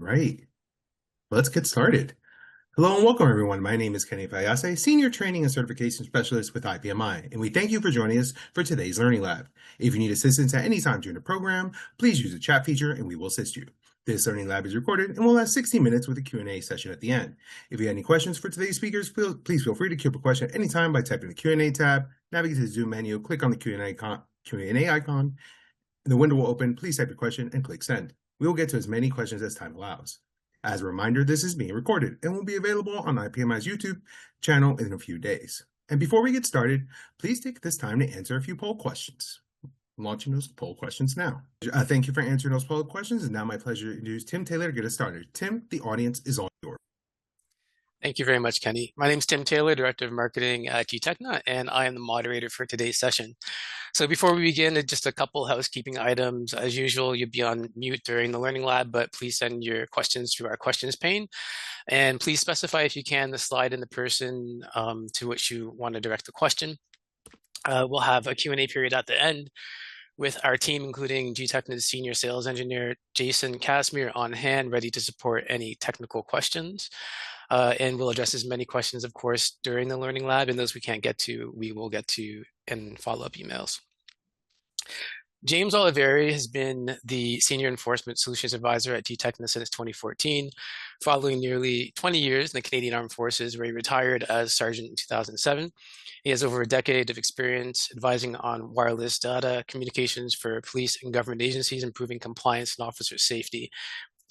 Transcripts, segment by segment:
right, let's get started. Hello and welcome, everyone. My name is Kenny Fayase, Senior Training and Certification Specialist with IPMI, and we thank you for joining us for today's Learning Lab. If you need assistance at any time during the program, please use the chat feature and we will assist you. This Learning Lab is recorded and will last 60 minutes with a Q&A session at the end. If you have any questions for today's speakers, please feel free to queue up a question at any time by typing the Q&A tab, navigate to the Zoom menu, click on the Q&A icon, the window will open. Please type your question and click send. We will get to as many questions as time allows. As a reminder, this is being recorded and will be available on IPMI's YouTube channel in a few days. And before we get started, please take this time to answer a few poll questions. I'm launching those poll questions now. Thank you for answering those poll questions. It's now my pleasure to introduce Tim Taylor to get us started. Tim, the audience is all yours. Thank you very much, Kenny. My name is Tim Taylor, Director of Marketing at gtechna, and I am the moderator for today's session. So before we begin, just a couple housekeeping items. As usual, you'll be on mute during the Learning Lab, but please send your questions through our questions pane. And please specify, if you can, the slide and the person to which you want to direct the question. We'll have a Q&A period at the end with our team, including gtechna's Senior Sales Engineer, Jason Casimir, on hand, ready to support any technical questions. And we'll address as many questions, of course, during the Learning Lab, and those we can't get to, we will get to in follow-up emails. James Oliveri has been the Senior Enforcement Solutions Advisor at gtechna since 2014, following nearly 20 years in the Canadian Armed Forces, where he retired as Sergeant in 2007. He has over a decade of experience advising on wireless data communications for police and government agencies, improving compliance and officer safety.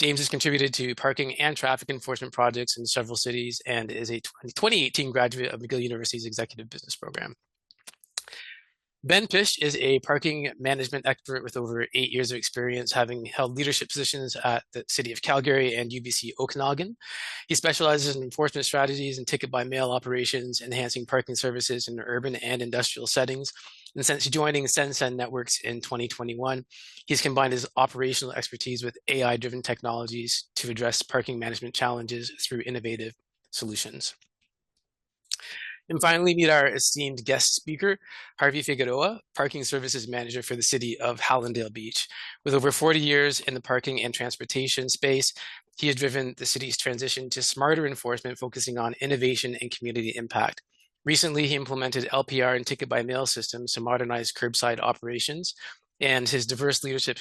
James has contributed to parking and traffic enforcement projects in several cities and is a 2018 graduate of McGill University's Executive Business Program. Ben Pish is a parking management expert with over 8 years of experience, having held leadership positions at the City of Calgary and UBC Okanagan. He specializes in enforcement strategies and ticket-by-mail operations, enhancing parking services in urban and industrial settings. And since joining Sensen Networks in 2021, he's combined his operational expertise with AI-driven technologies to address parking management challenges through innovative solutions. And finally, meet our esteemed guest speaker, Harvey Figueroa, Parking Services Manager for the City of Hallandale Beach. With over 40 years in the parking and transportation space, he has driven the city's transition to smarter enforcement, focusing on innovation and community impact. Recently, he implemented LPR and ticket-by-mail systems to modernize curbside operations, and his diverse leadership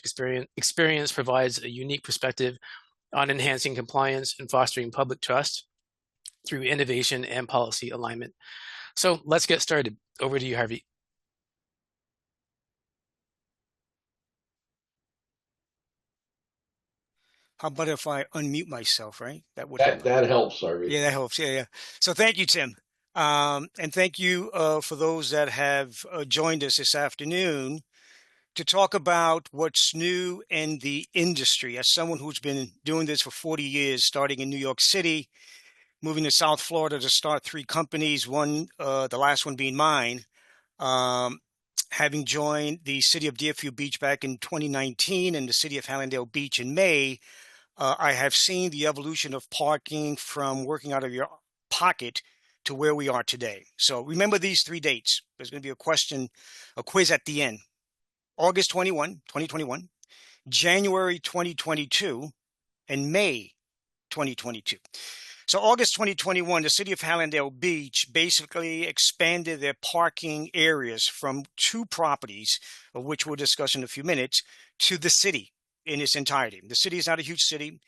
experience provides a unique perspective on enhancing compliance and fostering public trust through innovation and policy alignment. So let's get started. Over to you, Harvey. How about if I unmute myself, right? That would help. That helps, Harvey. Yeah, that helps. Yeah. So thank you, Tim. And thank you for those that have joined us this afternoon to talk about what's new in the industry. As someone who's been doing this for 40 years, starting in New York City, moving to South Florida to start 3 companies, the last one being mine, having joined the City of Deerfield Beach back in 2019 and the City of Hallandale Beach in May, I have seen the evolution of parking from working out of your pocket to where we are today. So remember these 3 dates. There's going to be a quiz at the end. August 2021, January 2022, and May 2022. So August 2021, the City of Hallandale Beach basically expanded their parking areas from 2 properties, of which we'll discuss in a few minutes, to the city in its entirety. The city is not a huge city.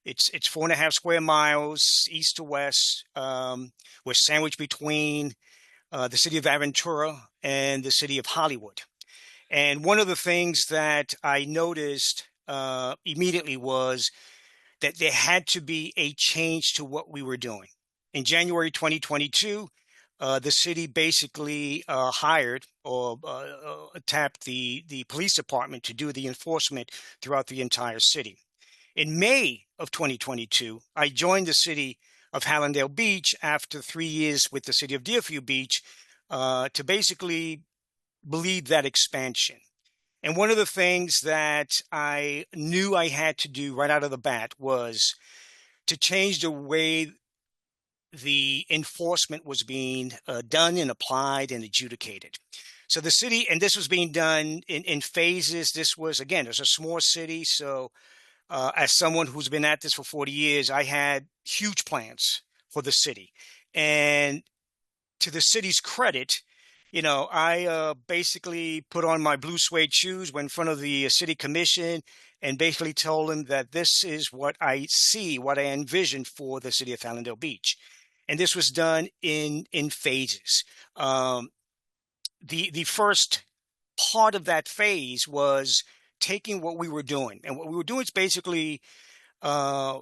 It's 4.5 square miles, east to west. We're sandwiched between the city of Aventura and the city of Hollywood. And one of the things that I noticed immediately was that there had to be a change to what we were doing. In January 2022, the city basically hired or tapped the police department to do the enforcement throughout the entire city. In May of 2022, I joined the City of Hallandale Beach after 3 years with the City of Deerfield Beach to basically lead that expansion. And one of the things that I knew I had to do right out of the bat was to change the way the enforcement was being done and applied and adjudicated. So the city, and this was being done in phases. This was, again, it was a small city. So As someone who's been at this for 40 years, I had huge plans for the city. And to the city's credit, I basically put on my blue suede shoes, went in front of the city commission, and basically told them that this is what I see, what I envision for the city of Hallandale Beach. And this was done in phases. Um, the first part of that phase was taking what we were doing, and what we were doing is basically uh,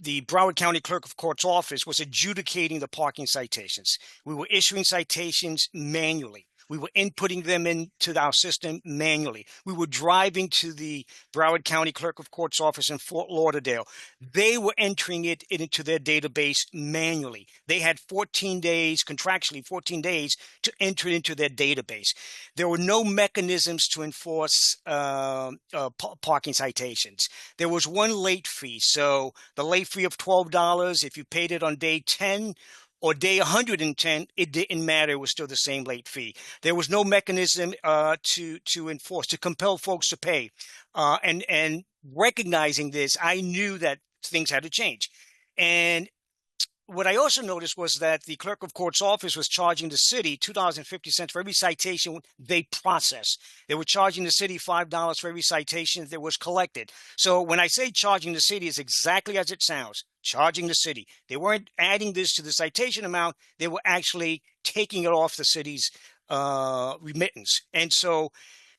the Broward County Clerk of Court's office was adjudicating the parking citations. We were issuing citations manually. We were inputting them into our system manually. We were driving to the Broward County Clerk of Court's office in Fort Lauderdale. They were entering it into their database manually. They had 14 days, contractually 14 days, to enter it into their database. There were no mechanisms to enforce parking citations. There was one late fee. So the late fee of $12, if you paid it on day 10 or day 110, it didn't matter. It was still the same late fee. There was no mechanism to enforce, to compel folks to pay. And recognizing this, I knew that things had to change. And what I also noticed was that the clerk of court's office was charging the city $2.50 for every citation they processed. They were charging the city $5 for every citation that was collected. So when I say charging the city, it's exactly as it sounds, charging the city. They weren't adding this to the citation amount. They were actually taking it off the city's remittance. And so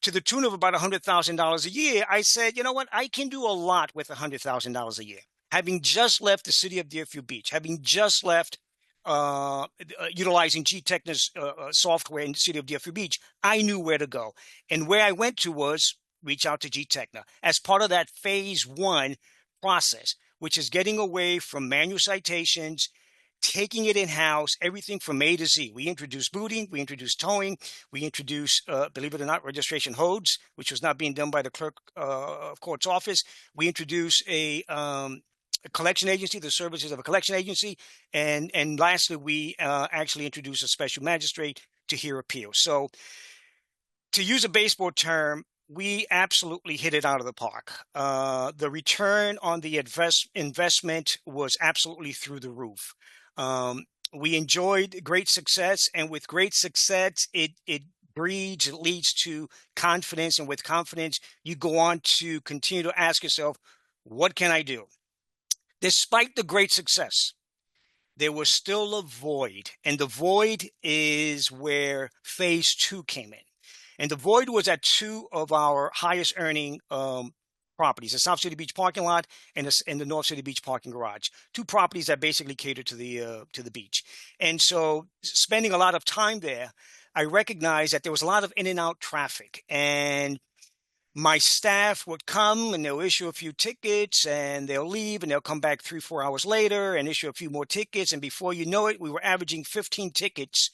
to the tune of about $100,000 a year, I said, you know what? I can do a lot with $100,000 a year. Having just left the city of Deerfield Beach, having just left utilizing gtechna's software in the city of Deerfield Beach, I knew where to go. And where I went to was reach out to gtechna as part of that phase one process, which is getting away from manual citations, taking it in-house, everything from A to Z. We introduced booting, we introduced towing, we introduced, believe it or not, registration hodes, which was not being done by the clerk of court's office. We introduced a collection agency, the services of a collection agency, and lastly, we actually introduced a special magistrate to hear appeals. So, to use a baseball term, we absolutely hit it out of the park. The return on the investment was absolutely through the roof. We enjoyed great success, and with great success, it breeds, it leads to confidence, and with confidence, you go on to continue to ask yourself, what can I do? Despite the great success, there was still a void, and the void is where phase two came in. And the void was at two of our highest earning properties, the South City Beach parking lot and the North City Beach parking garage, two properties that basically cater to the beach. And so spending a lot of time there, I recognized that there was a lot of in and out traffic, and my staff would come and they'll issue a few tickets and they'll leave and they'll come back 3-4 hours later and issue a few more tickets. And before you know it, we were averaging 15 tickets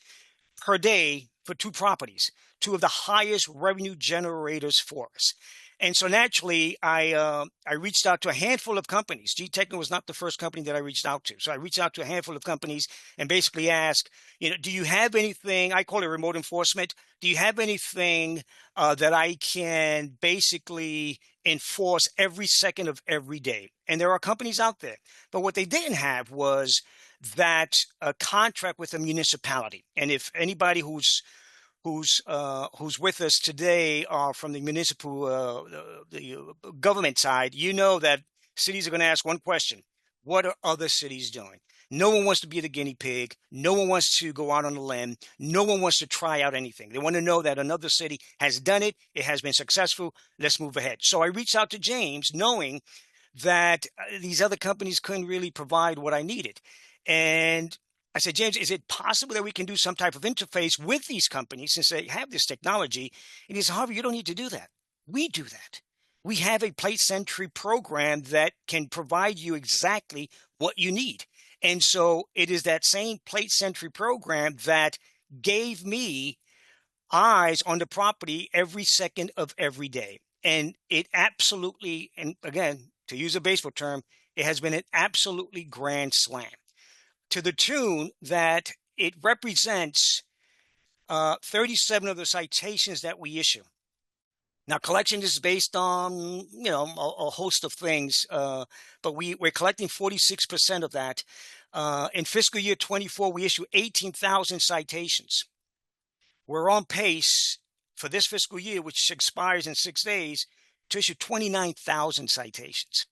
per day for two properties, two of the highest revenue generators for us. And so naturally, I reached out to a handful of companies. gtechna was not the first company that I reached out to. So I reached out to a handful of companies and basically asked, do you have anything? I call it remote enforcement. Do you have anything that I can basically enforce every second of every day? And there are companies out there. But what they didn't have was that contract with a municipality. And if anybody who's with us today are from the municipal, the government side, you know that cities are going to ask one question: what are other cities doing? No one wants to be the guinea pig. No one wants to go out on a limb. No one wants to try out anything. They want to know that another city has done it. It has been successful. Let's move ahead. So I reached out to James knowing that these other companies couldn't really provide what I needed. And I said, James, is it possible that we can do some type of interface with these companies since they have this technology? And he said, Harvey, you don't need to do that. We do that. We have a plate century program that can provide you exactly what you need. And so it is that same plate century program that gave me eyes on the property every second of every day. And it absolutely, and again, to use a baseball term, it has been an absolutely grand slam, to the tune that it represents 37 of the citations that we issue. Now, collection is based on, a host of things, but we're collecting 46% of that. In fiscal year 24, we issue 18,000 citations. We're on pace for this fiscal year, which expires in 6 days, to issue 29,000 citations.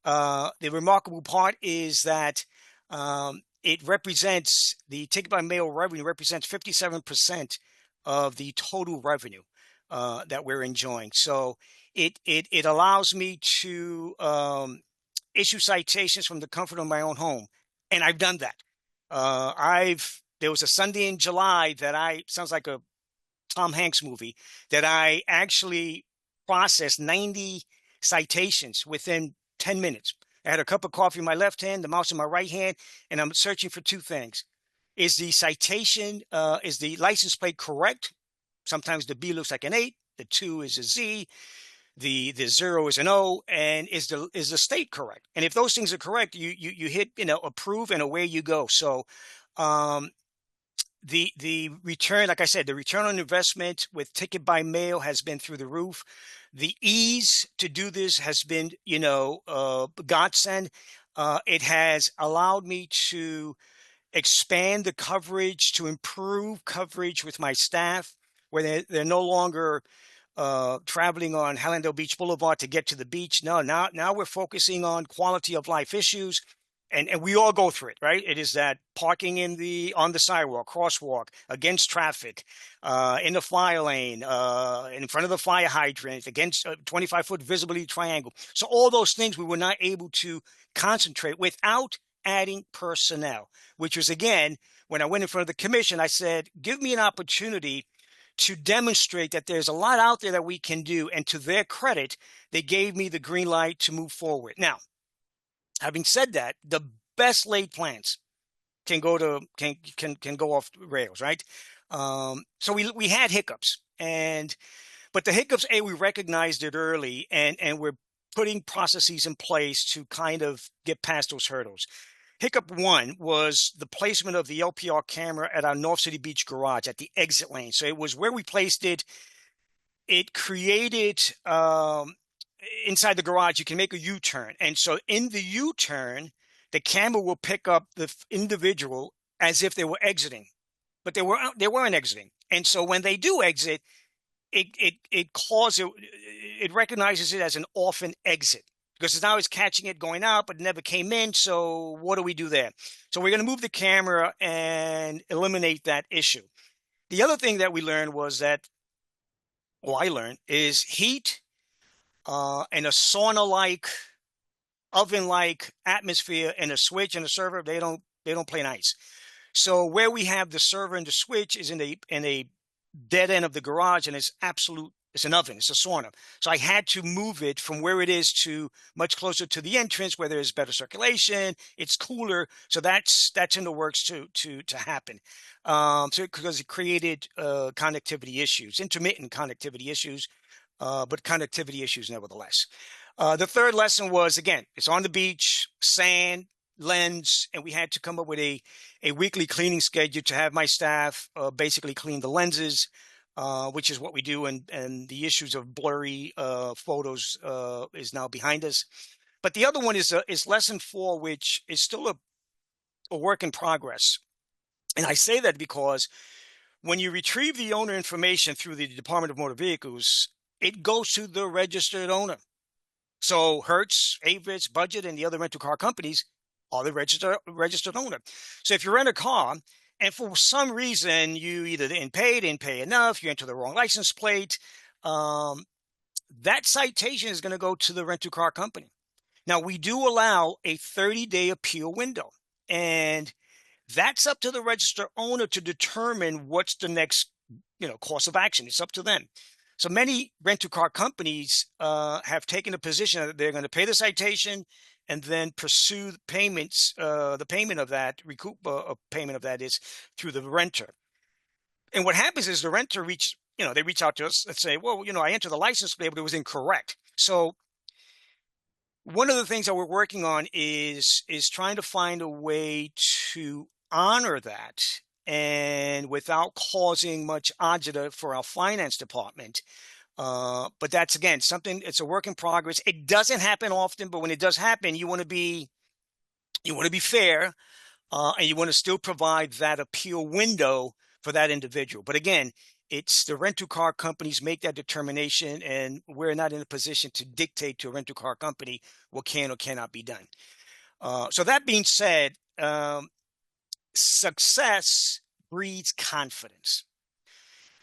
The remarkable part is that it represents, the ticket by mail revenue represents 57% of the total revenue that we're enjoying. So it allows me to issue citations from the comfort of my own home, and I've done that. There was a Sunday in July that sounds like a Tom Hanks movie, that I actually processed 90 citations within 10 minutes. I had a cup of coffee in my left hand, the mouse in my right hand, and I'm searching for two things. Is the citation, is the license plate correct? Sometimes the B looks like an 8, the 2 is a Z, the 0 is an O, and is the state correct? And if those things are correct, you hit approve, and away you go. So the return, like I said, the return on investment with ticket by mail has been through the roof. The ease to do this has been, godsend. It has allowed me to expand the coverage, to improve coverage with my staff, where they're no longer traveling on Hallandale Beach Boulevard to get to the beach. No, now we're focusing on quality of life issues. And we all go through it, right? It is that parking on the sidewalk, crosswalk, against traffic, in the fire lane, in front of the fire hydrant, against a 25-foot visibility triangle. So all those things we were not able to concentrate without adding personnel, which was, again, when I went in front of the commission, I said, give me an opportunity to demonstrate that there's a lot out there that we can do. And to their credit, they gave me the green light to move forward. Now, having said that, the best laid plans can go off rails, right? So we had hiccups, but the hiccups, we recognized it early, and we're putting processes in place to kind of get past those hurdles. Hiccup one was the placement of the LPR camera at our North City Beach garage at the exit lane. So it was where we placed it. It created inside the garage, you can make a U-turn. And so in the U-turn, the camera will pick up the individual as if they were exiting, but they weren't exiting. And so when they do exit, it recognizes it as an orphan exit, because now it's catching it going out, but it never came in. So what do we do there? So we're going to move the camera and eliminate that issue. The other thing that we learned was that, I learned, is heat and a sauna-like, oven-like atmosphere and a switch and a server, they don't play nice. So where we have the server and the switch is in a dead end of the garage, and it's an oven, it's a sauna. So I had to move it from where it is to much closer to the entrance, where there's better circulation, it's cooler. So that's in the works to happen. Because it created connectivity issues, intermittent connectivity issues, but connectivity issues nevertheless. The third lesson was, again, it's on the beach, sand, lens, and we had to come up with a weekly cleaning schedule to have my staff basically clean the lenses, which is what we do, and the issues of blurry photos is now behind us. But the other one is lesson 4, which is still a work in progress. And I say that because when you retrieve the owner information through the Department of Motor Vehicles, it goes to the registered owner. So Hertz, Avis, Budget, and the other rental car companies are the registered owner. So if you rent a car and for some reason you either didn't pay enough, you enter the wrong license plate, that citation is going to go to the rental car company. Now, we do allow a 30-day appeal window, and that's up to the registered owner to determine what's the next, course of action. It's up to them. So many rental car companies have taken a position that they're going to pay the citation and then pursue the payments, the payment of that, recoup a payment of that is through the renter. And what happens is the renter they reach out to us and say, well, I entered the license plate, but it was incorrect. So one of the things that we're working on is trying to find a way to honor that, and without causing much agita for our finance department, But that's, again, something, it's a work in progress. It doesn't happen often, but when it does happen, you want to be fair, and you want to still provide that appeal window for that individual. But again, it's the rental car companies make that determination, and we're not in a position to dictate to a rental car company what can or cannot be done. So that being said, success breeds confidence.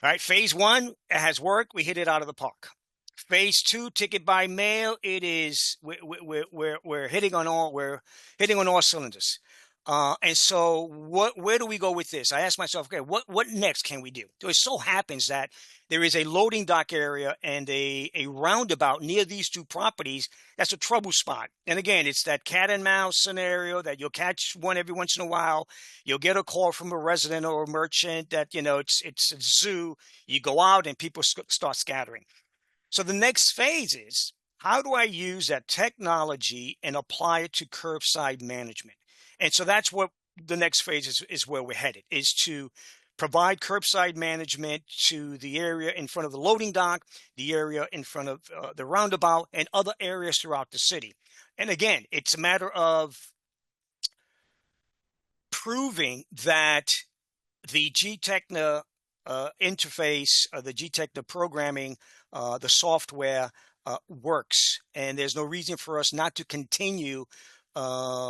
All right, phase one has worked. We hit it out of the park. Phase two, ticket by mail. It is we're hitting on all cylinders. And so where do we go with this? I asked myself, okay, what next can we do? So it so happens that there is a loading dock area and a roundabout near these two properties. That's a trouble spot. And again, it's that cat and mouse scenario that you'll catch one every once in a while. You'll get a call from a resident or a merchant that, it's a zoo. You go out and people start scattering. So the next phase is, how do I use that technology and apply it to curbside management? And so that's what the next phase is where we're headed, is to provide curbside management to the area in front of the loading dock, the area in front of the roundabout, and other areas throughout the city. And again, it's a matter of proving that the gtechna interface, the gtechna programming, the software works, and there's no reason for us not to continue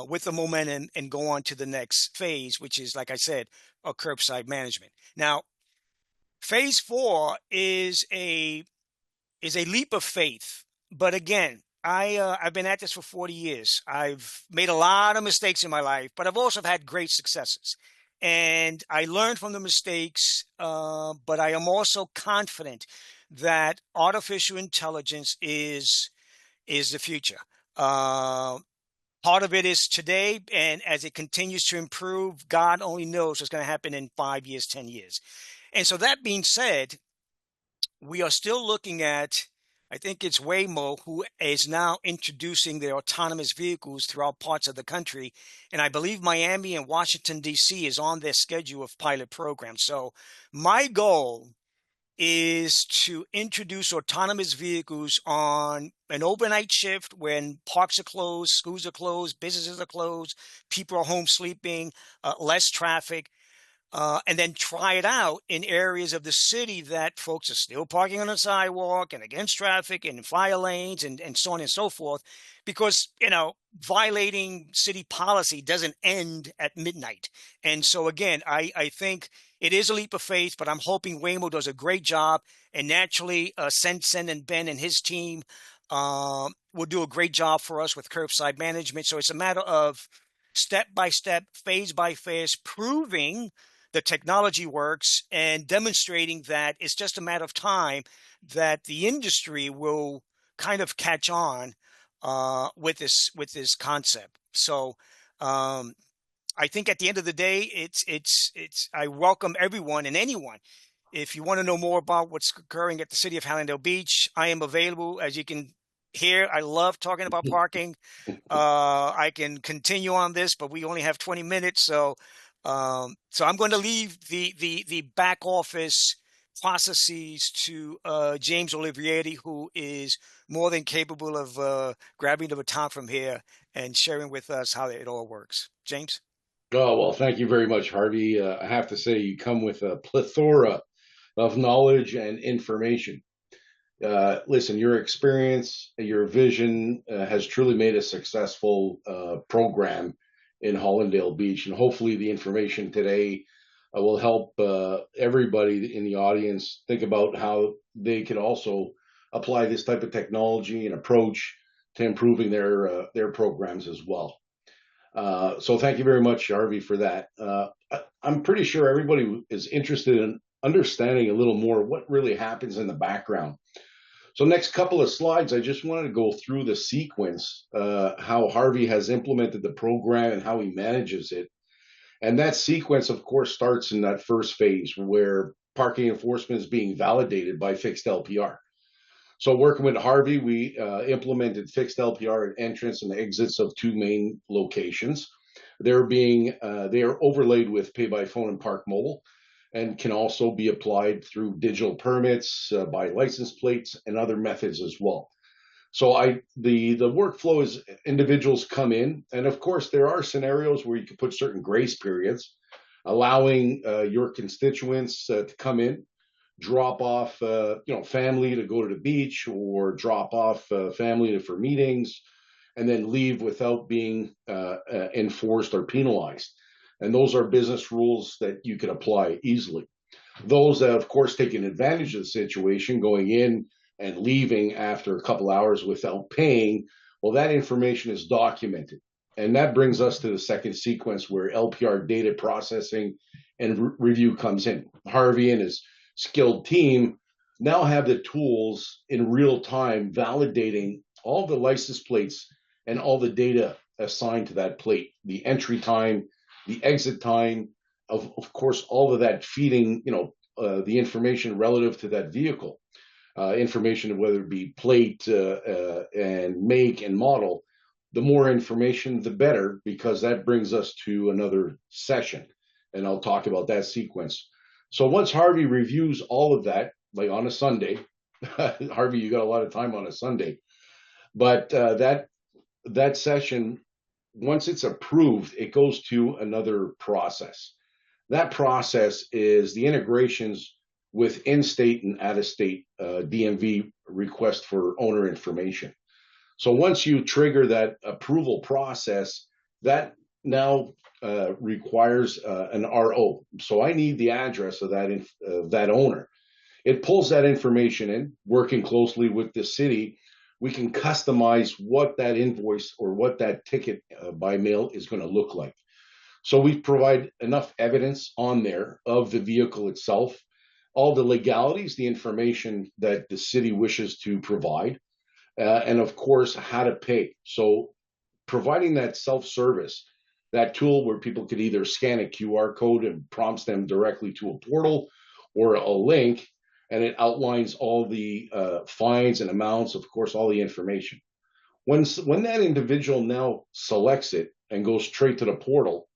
with the momentum and go on to the next phase, which is, like I said, a curbside management. Now, phase four is a leap of faith, but again, I've been at this for 40 years. I've made a lot of mistakes in my life, but I've also had great successes. And I learned from the mistakes, but I am also confident that artificial intelligence is the future. Part of it is today, and as it continues to improve, God only knows what's going to happen in 5 years, 10 years. And so that being said, we are still looking at, I think it's Waymo who is now introducing their autonomous vehicles throughout parts of the country. And I believe Miami and Washington, D.C. is on their schedule of pilot programs. So my goal is to introduce autonomous vehicles on an overnight shift when parks are closed, schools are closed, businesses are closed, people are home sleeping, less traffic. And then try it out in areas of the city that folks are still parking on the sidewalk and against traffic and fire lanes and so on and so forth. Because, violating city policy doesn't end at midnight. And so, again, I think it is a leap of faith, but I'm hoping Waymo does a great job. And naturally, Sensen and Ben and his team will do a great job for us with curbside management. So it's a matter of step by step, phase by phase, proving the technology works and demonstrating that it's just a matter of time that the industry will kind of catch on with this concept. So I think at the end of the day, it's I welcome everyone and anyone. If you want to know more about what's occurring at the City of Hallandale Beach, I am available. As you can hear, I love talking about parking. I can continue on this, but we only have 20 minutes. So I'm going to leave the back office processes to James Olivieri, who is more than capable of grabbing the baton from here and sharing with us how it all works. James? Oh, well, thank you very much, Harvey. I have to say, you come with a plethora of knowledge and information. Listen, your experience, your vision has truly made a successful program in Hallandale Beach. And hopefully, the information today will help everybody in the audience think about how they can also apply this type of technology and approach to improving their programs as well. So thank you very much, Harvey, for that. I'm pretty sure everybody is interested in understanding a little more what really happens in the background. So next couple of slides, I just wanted to go through the sequence, how Harvey has implemented the program and how he manages it. And that sequence, of course, starts in that first phase where parking enforcement is being validated by fixed LPR. So working with Harvey, we implemented fixed LPR at entrance and exits of two main locations. They are overlaid with pay by phone and park mobile. and can also be applied through digital permits, by license plates, and other methods as well. So the workflow is individuals come in, and of course there are scenarios where you can put certain grace periods, allowing your constituents to come in, drop off family to go to the beach, or drop off family for meetings, and then leave without being enforced or penalized. And those are business rules that you can apply easily. Those that, of course, taking advantage of the situation, going in and leaving after a couple hours without paying, well, that information is documented. And that brings us to the second sequence where LPR data processing and review comes in. Harvey and his skilled team now have the tools in real time validating all the license plates and all the data assigned to that plate, the entry time, the exit time, of course, all of that feeding, the information relative to that vehicle, information, whether it be plate and make and model. The more information, the better, because that brings us to another session, and I'll talk about that sequence. So once Harvey reviews all of that, like on a Sunday, Harvey, you got a lot of time on a Sunday, but that session, once it's approved, it goes to another process. That process is the integrations with in-state and out-of-state DMV request for owner information. So once you trigger that approval process, that now requires an RO. So I need the address of that owner. It pulls that information in, working closely with the city. We can customize what that invoice or what that ticket by mail is going to look like. So we provide enough evidence on there of the vehicle itself, all the legalities, the information that the city wishes to provide, and of course, how to pay. So providing that self-service, that tool where people could either scan a QR code and prompts them directly to a portal or a link, and it outlines all the fines and amounts, of course, all the information. When that individual now selects it and goes straight to the portal,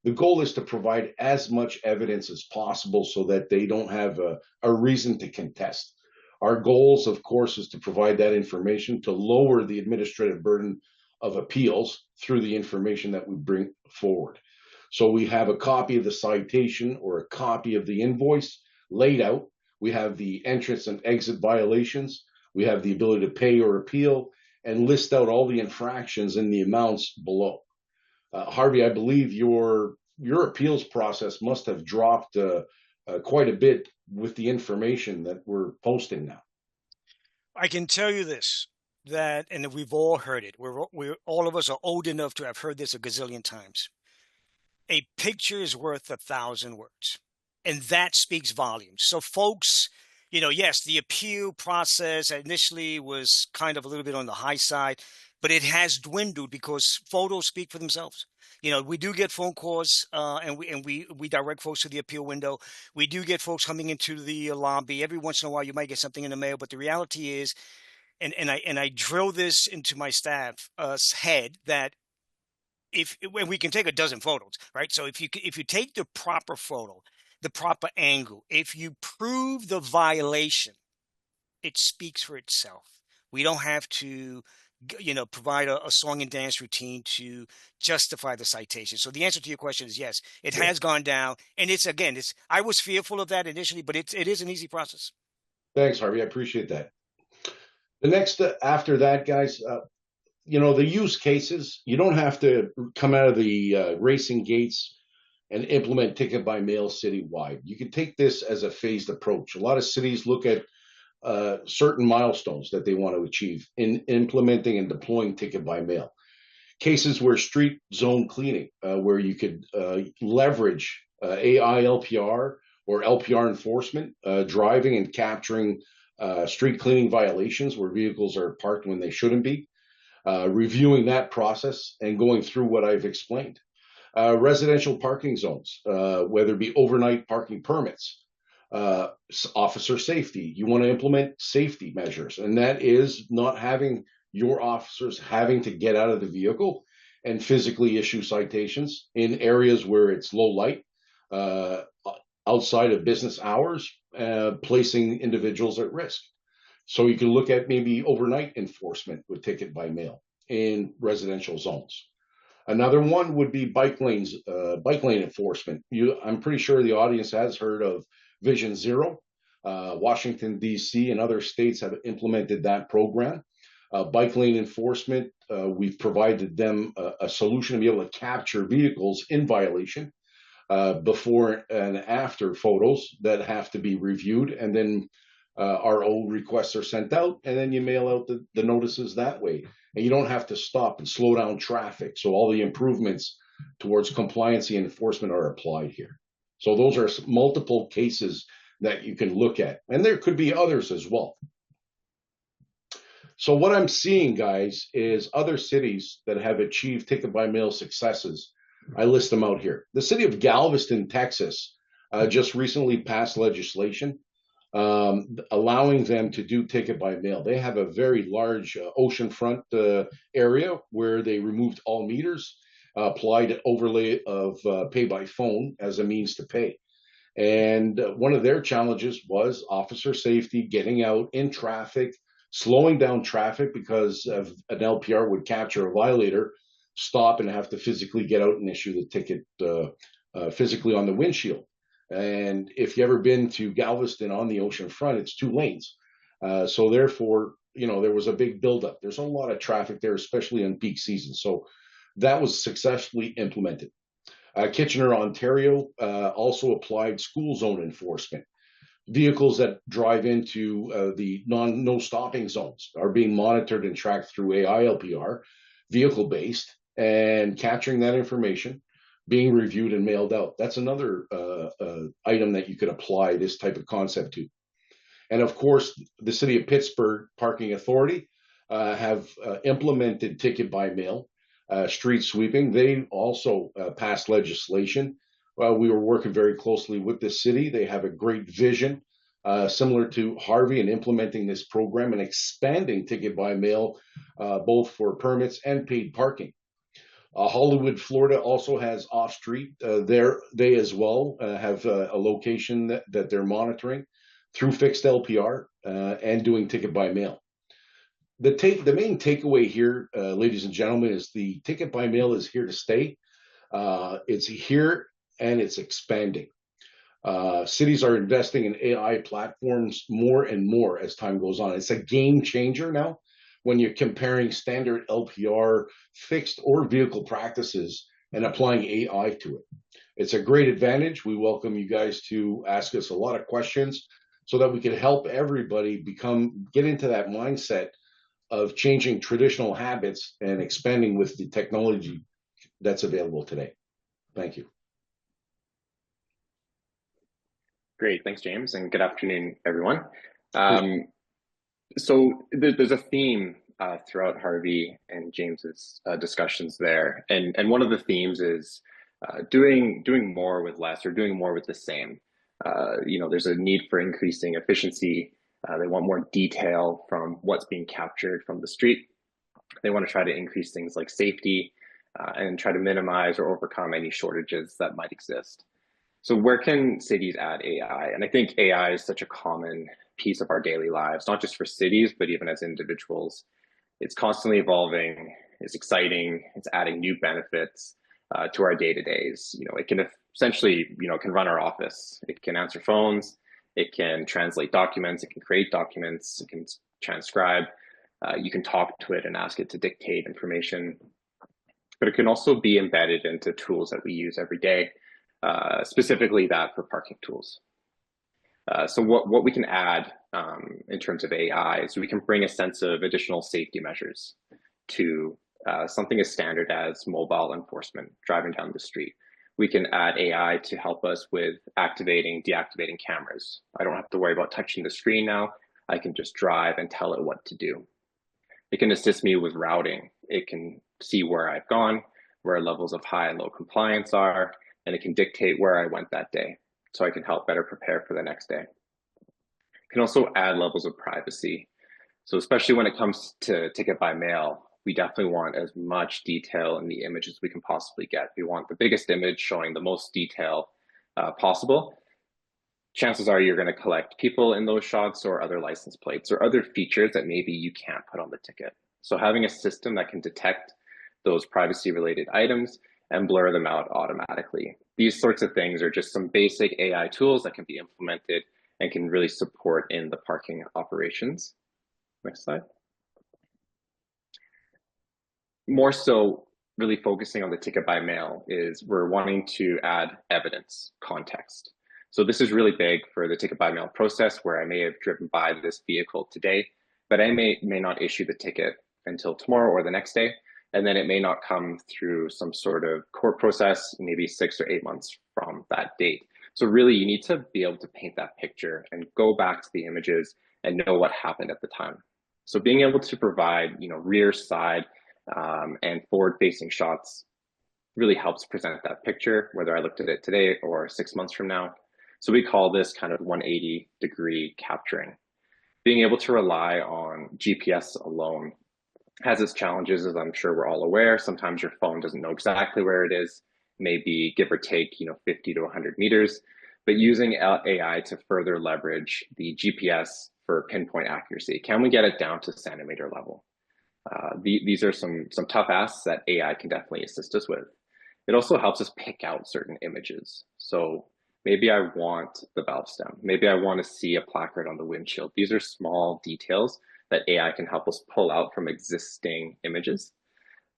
the goal is to provide as much evidence as possible so that they don't have a reason to contest. Our goals, of course, is to provide that information to lower the administrative burden of appeals through the information that we bring forward. So we have a copy of the citation or a copy of the invoice laid out. We have the entrance and exit violations. We have the ability to pay or appeal, and list out all the infractions and the amounts below. Harvey, I believe your appeals process must have dropped quite a bit with the information that we're posting now. I can tell you this, and we've all heard it. We're all of us are old enough to have heard this a gazillion times. A picture is worth 1,000 words, and that speaks volumes. So folks, yes, the appeal process initially was kind of a little bit on the high side, but it has dwindled because photos speak for themselves. We do get phone calls, and we direct folks to the appeal window. We do get folks coming into the lobby. Every once in a while, you might get something in the mail, but the reality is, and I drill this into my staff's head, that when we can take a dozen photos, right? So if you take the proper photo, the proper angle, if you prove the violation, it speaks for itself. We don't have to provide a song and dance routine to justify the citation. So the answer to your question is yes, it has gone down. And I was fearful of that initially, but it is an easy process. Thanks, Harvey. I appreciate that. The next after that, guys, the use cases, you don't have to come out of the racing gates and implement ticket by mail citywide. You can take this as a phased approach. A lot of cities look at certain milestones that they want to achieve in implementing and deploying ticket by mail. Cases where street zone cleaning, where you could leverage AI LPR or LPR enforcement, driving and capturing street cleaning violations where vehicles are parked when they shouldn't be, reviewing that process and going through what I've explained. Residential parking zones, whether it be overnight parking permits, officer safety. You want to implement safety measures, and that is not having your officers having to get out of the vehicle and physically issue citations in areas where it's low light, outside of business hours, placing individuals at risk. So you can look at maybe overnight enforcement with ticket by mail in residential zones. Another one would be bike lane enforcement. I'm pretty sure the audience has heard of Vision Zero. Washington, D.C. and other states have implemented that program. Bike lane enforcement, we've provided them a solution to be able to capture vehicles in violation before and after photos that have to be reviewed. And then RO requests are sent out, and then you mail out the notices that way. And you don't have to stop and slow down traffic. So all the improvements towards compliance and enforcement are applied here. So those are multiple cases that you can look at. And there could be others as well. So what I'm seeing, guys, is other cities that have achieved ticket by mail successes. I list them out here. The city of Galveston, Texas, just recently passed legislation allowing them to do ticket by mail. They have a very large oceanfront area where they removed all meters, applied an overlay of pay by phone as a means to pay. And one of their challenges was officer safety, getting out in traffic, slowing down traffic because of an LPR would capture a violator, stop and have to physically get out and issue the ticket physically on the windshield. And if you ever been to Galveston on the ocean front, it's 2 lanes. So therefore, there was a big buildup. There's a lot of traffic there, especially in peak season. So that was successfully implemented. Kitchener, Ontario also applied school zone enforcement. Vehicles that drive into the no stopping zones are being monitored and tracked through AI LPR, vehicle-based, and capturing that information, being reviewed and mailed out. That's another item that you could apply this type of concept to. And of course, the City of Pittsburgh Parking Authority have implemented ticket by mail, street sweeping. They also passed legislation. We were working very closely with the city. They have a great vision, similar to Harvey, in implementing this program and expanding ticket by mail, both for permits and paid parking. Hollywood, Florida also has off-street. They as well have a location that they're monitoring through fixed LPR and doing ticket by mail. The main takeaway here, ladies and gentlemen, is the ticket by mail is here to stay. It's here and it's expanding. Cities are investing in AI platforms more and more as time goes on. It's a game changer now when you're comparing standard LPR, fixed or vehicle practices and applying AI to it. It's a great advantage. We welcome you guys to ask us a lot of questions so that we can help everybody get into that mindset of changing traditional habits and expanding with the technology that's available today. Thank you. Great, thanks, James, and good afternoon, everyone. So there's a theme throughout Harvey and James's discussions there, and one of the themes is doing more with less, or doing more with the same. There's a need for increasing efficiency. They want more detail from what's being captured from the street. They want to try to increase things like safety and try to minimize or overcome any shortages that might exist. So where can cities add AI? And I think AI is such a common piece of our daily lives, not just for cities, but even as individuals. It's constantly evolving, it's exciting, it's adding new benefits to our day-to-days. It can essentially, it can run our office, it can answer phones, it can translate documents, it can create documents, it can transcribe. You can talk to it and ask it to dictate information, but it can also be embedded into tools that we use every day, specifically that for parking tools. So what we can add in terms of AI is we can bring a sense of additional safety measures to something as standard as mobile enforcement, driving down the street. We can add AI to help us with activating, deactivating cameras. I don't have to worry about touching the screen now. I can just drive and tell it what to do. It can assist me with routing. It can see where I've gone, where levels of high and low compliance are, and it can dictate where I went that day, so I can help better prepare for the next day. It can also add levels of privacy. So especially when it comes to ticket by mail, we definitely want as much detail in the image as we can possibly get. We want the biggest image showing the most detail possible. chances are you're going to collect people in those shots or other license plates or other features that maybe you can't put on the ticket. So having a system that can detect those privacy related items and blur them out automatically. These sorts of things are just some basic AI tools that can be implemented and can really support in the parking operations. Next slide. More so, really focusing on the ticket by mail is we're wanting to add evidence, context. So this is really big for the ticket by mail process where I may have driven by this vehicle today, but I may not issue the ticket until tomorrow or the next day. And then it may not come through some sort of court process, maybe 6 or 8 months from that date. So really you need to be able to paint that picture and go back to the images and know what happened at the time. So being able to provide, rear, side, and forward-facing shots really helps present that picture, whether I looked at it today or 6 months from now. So we call this kind of 180-degree capturing. Being able to rely on GPS alone has its challenges, as I'm sure we're all aware. Sometimes your phone doesn't know exactly where it is, maybe give or take, 50 to 100 meters. But using AI to further leverage the GPS for pinpoint accuracy, can we get it down to centimeter level? These are some tough asks that AI can definitely assist us with. It also helps us pick out certain images. So maybe I want the valve stem. Maybe I want to see a placard on the windshield. These are small details that AI can help us pull out from existing images.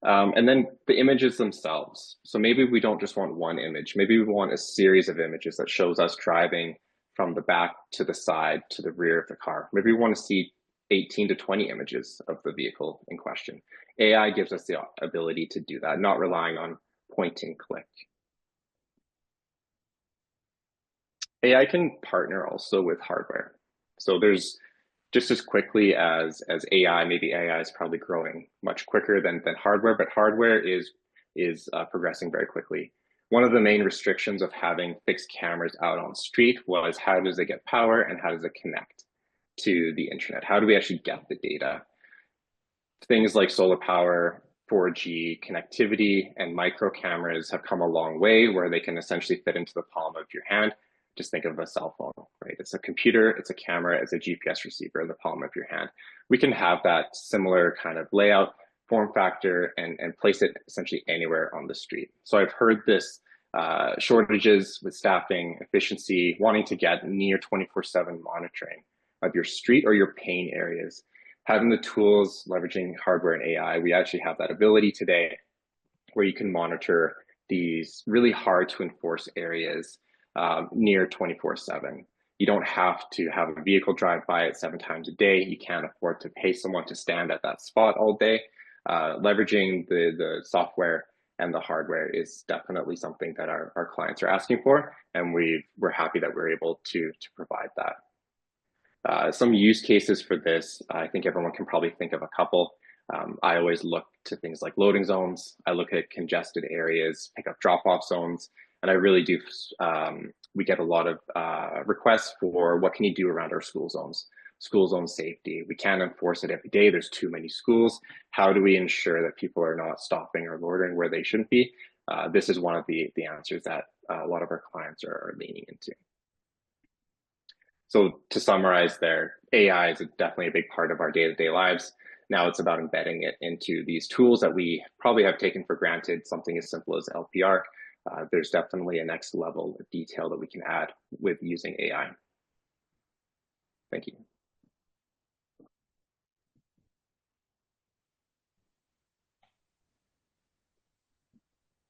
And then the images themselves. So maybe we don't just want one image. Maybe we want a series of images that shows us driving from the back to the side to the rear of the car. Maybe we want to see 18 to 20 images of the vehicle in question. AI gives us the ability to do that, not relying on point and click. AI can partner also with hardware. So there's just as quickly as AI, maybe AI is probably growing much quicker than hardware, but hardware is progressing very quickly. One of the main restrictions of having fixed cameras out on street was how does it get power and how does it connect to the internet? How do we actually get the data? Things like solar power, 4G connectivity, and micro cameras have come a long way where they can essentially fit into the palm of your hand. Just think of a cell phone, right? It's a computer, it's a camera, it's a GPS receiver in the palm of your hand. We can have that similar kind of layout, form factor, and place it essentially anywhere on the street. So I've heard this shortages with staffing, efficiency, wanting to get near 24/7 monitoring of your street or your pain areas. Having the tools, leveraging hardware and AI, we actually have that ability today where you can monitor these really hard to enforce areas near 24/7. You don't have to have a vehicle drive by it 7 times a day. You can't afford to pay someone to stand at that spot all day. Leveraging the software and the hardware is definitely something that our clients are asking for, and we're happy that we're able to provide that. Some use cases for this, I think everyone can probably think of a couple. I always look to things like loading zones. I look at congested areas, pick up drop-off zones, and I really do, we get a lot of requests for what can you do around our school zones, school zone safety. We can't enforce it every day. There's too many schools. How do we ensure that people are not stopping or loitering where they shouldn't be? This is one of the answers that a lot of our clients are leaning into. So to summarize there, AI is definitely a big part of our day-to-day lives. Now it's about embedding it into these tools that we probably have taken for granted, something as simple as LPR. There's definitely a next level of detail that we can add with using AI. Thank you.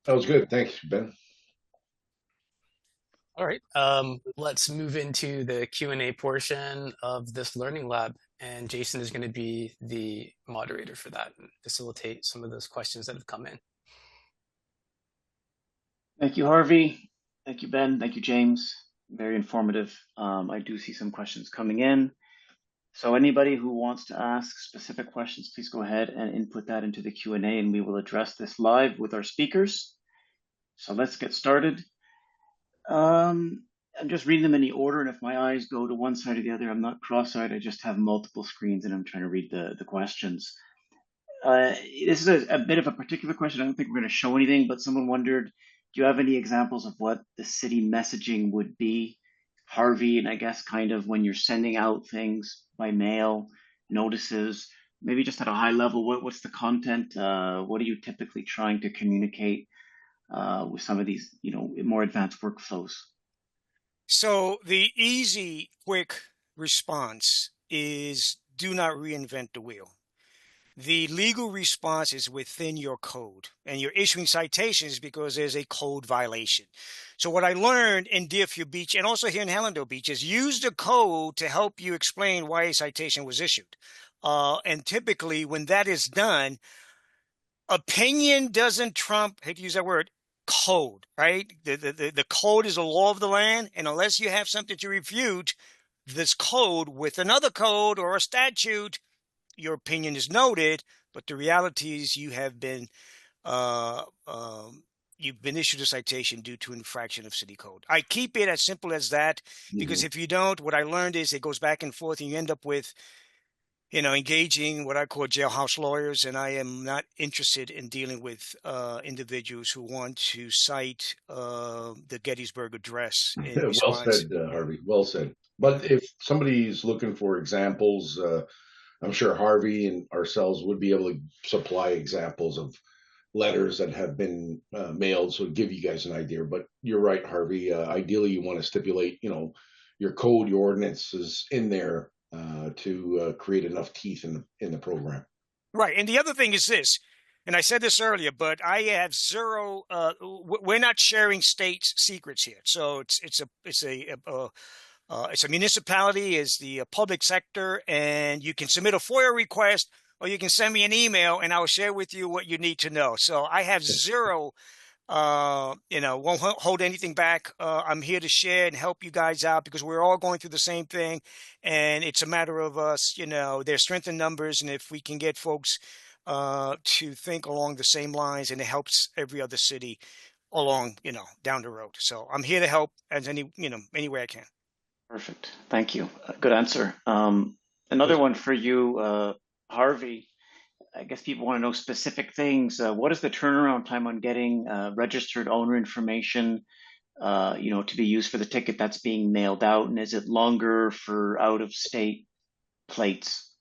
That was good. Thanks, Ben. All right, let's move into the Q&A portion of this learning lab. And Jason is going to be the moderator for that and facilitate some of those questions that have come in. Thank you, Harvey. Thank you, Ben. Thank you, James. Very informative. I do see some questions coming in. So anybody who wants to ask specific questions, please go ahead and input that into the Q&A and we will address this live with our speakers. So let's get started. I'm just reading them in the order, and if my eyes go to one side or the other, I'm not cross-eyed. I just have multiple screens and I'm trying to read the questions. This is a bit of a particular question. I don't think we're going to show anything, but someone wondered, do you have any examples of what the city messaging would be Harvey, and I guess kind of when you're sending out things by mail, notices, maybe just at a high level, what's the content? What are you typically trying to communicate with some of these, more advanced workflows? So the easy, quick response is do not reinvent the wheel. The legal response is within your code, and you're issuing citations because there's a code violation. So what I learned in Deerfield Beach and also here in Hallandale Beach is use the code to help you explain why a citation was issued. And typically when that is done, opinion doesn't trump, I hate to use that word, code, right? The code is a law of the land, and unless you have something to refute this code with another code or a statute, your opinion is noted. But the reality is uh, um, you've been issued a citation due to infraction of city code. I keep it as simple as that because if you don't, what I learned is it goes back and forth, and you end up with engaging what I call jailhouse lawyers, and I am not interested in dealing with individuals who want to cite the Gettysburg Address in Well response. said, Harvey. Well said. But if somebody's looking for examples, I'm sure Harvey and ourselves would be able to supply examples of letters that have been mailed, so give you guys an idea. But you're right, Harvey. Ideally, you want to stipulate, your code, your ordinances in there to create enough teeth in the program. Right. And the other thing is this, and I said this earlier, but I have zero. We're not sharing state secrets here. So it's a municipality, is the public sector, and you can submit a FOIA request or you can send me an email and I'll share with you what you need to know. So I have zero, won't hold anything back. I'm here to share and help you guys out because we're all going through the same thing. And it's a matter of us, there's strength in numbers. And if we can get folks to think along the same lines, and it helps every other city along, down the road. So I'm here to help as any way I can. Perfect. Thank you. Good answer. Another one for you, Harvey. I guess people want to know specific things. What is the turnaround time on getting registered owner information, to be used for the ticket that's being mailed out? And is it longer for out-of-state plates?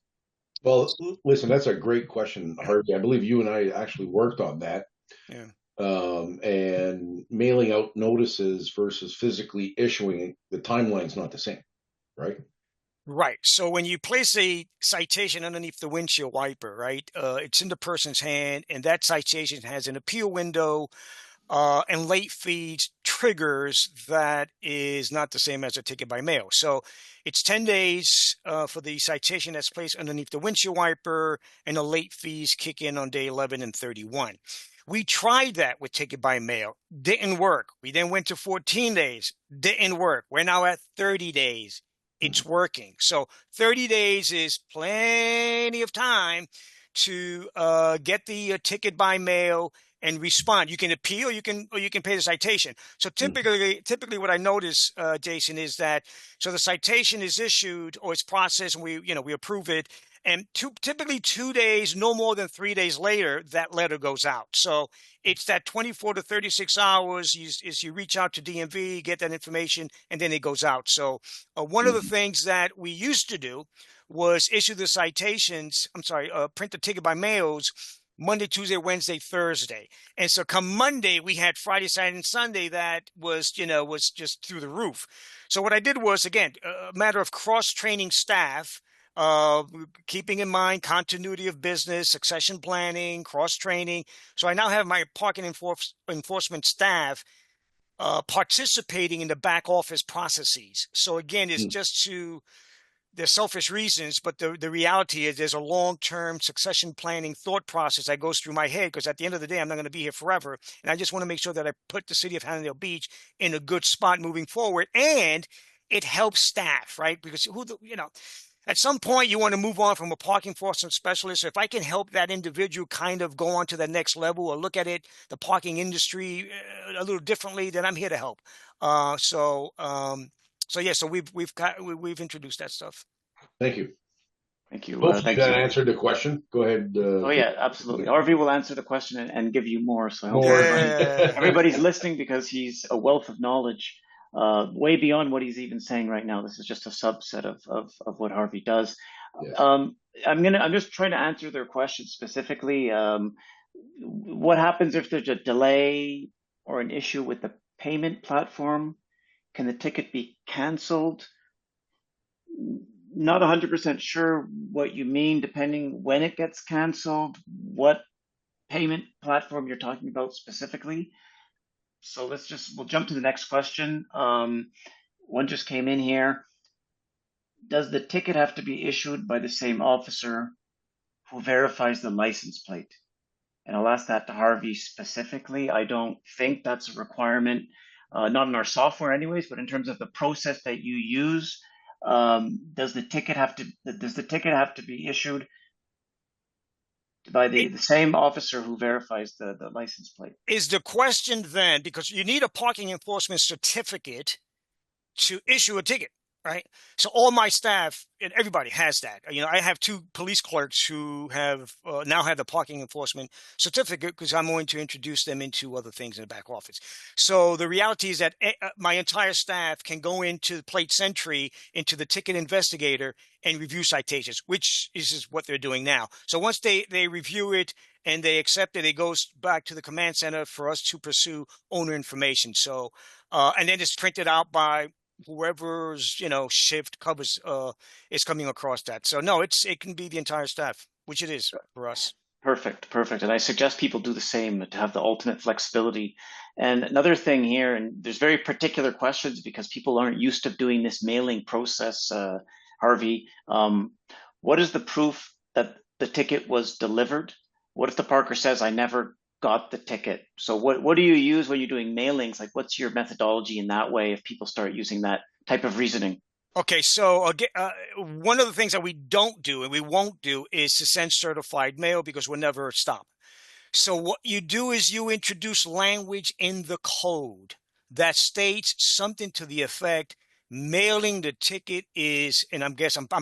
Well, listen, that's a great question, Harvey. I believe you and I actually worked on that. Yeah. And mailing out notices versus physically issuing, the timeline's not the same, right? Right. So when you place a citation underneath the windshield wiper, right, it's in the person's hand, and that citation has an appeal window and late fees triggers that is not the same as a ticket by mail. So it's 10 days for the citation that's placed underneath the windshield wiper, and the late fees kick in on day 11 and 31. We tried that with ticket by mail. Didn't work. We then went to 14 days. Didn't work. We're now at 30 days. It's working. So 30 days is plenty of time to get the ticket by mail and respond. You can appeal, or you can pay the citation. So typically what I notice, Jason, is that so the citation is issued or it's processed, and we approve it. And typically 2 days, no more than 3 days later, that letter goes out. So it's that 24 to 36 hours you reach out to DMV, get that information, and then it goes out. So one of the things that we used to do was issue the citations, print the ticket by mails Monday, Tuesday, Wednesday, Thursday. And so come Monday, we had Friday, Saturday, and Sunday that was just through the roof. So what I did was, again, a matter of cross-training staff, keeping in mind continuity of business, succession planning, cross-training. So I now have my parking enforcement staff participating in the back office processes. So again, it's just to there's selfish reasons, but the reality is there's a long-term succession planning thought process that goes through my head, because at the end of the day, I'm not going to be here forever. And I just want to make sure that I put the city of Hallandale Beach in a good spot moving forward. And it helps staff, right? Because at some point you want to move on from a parking enforcement specialist. So if I can help that individual kind of go on to the next level or look at it, the parking industry a little differently, then I'm here to help. So we've introduced that stuff. Thank you. Thank you. Hopefully that answered the question. Go ahead. Oh yeah, absolutely. Harvey will answer the question and give you more. So I hope More. everybody's listening because he's a wealth of knowledge. way beyond what he's even saying right now. This is just a subset of what Harvey does. Yes. I'm just trying to answer their question specifically. What happens if there's a delay or an issue with the payment platform? Can the ticket be canceled? Not 100% sure what you mean, depending when it gets canceled, what payment platform you're talking about specifically. So we'll jump to the next question. One just came in here. Does the ticket have to be issued by the same officer who verifies the license plate? And I'll ask that to Harvey specifically. I don't think that's a requirement, not in our software anyways, but in terms of the process that you use, does the ticket have to be issued by the same officer who verifies the license plate? Is the question then, because you need a parking enforcement certificate to issue a ticket, right? So all my staff and everybody has that. You know, I have 2 police clerks who have now have the parking enforcement certificate because I'm going to introduce them into other things in the back office. So the reality is that my entire staff can go into Plate Sentry, into the ticket investigator, and review citations, which is what they're doing now. So once they review it and they accept it, it goes back to the command center for us to pursue owner information. So, and then it's printed out by whoever's shift covers is coming across that. So no, it can be the entire staff, which it is for us. Perfect. And I suggest people do the same to have the ultimate flexibility. And another thing here, and there's very particular questions because people aren't used to doing this mailing process, Harvey. What is the proof that the ticket was delivered? What if the parker says, I never got the ticket? So what do you use when you're doing mailings? Like, what's your methodology in that way if people start using that type of reasoning? Okay, so one of the things that we don't do and we won't do is to send certified mail because we'll never stop. So what you do is you introduce language in the code that states something to the effect, mailing the ticket is, and I'm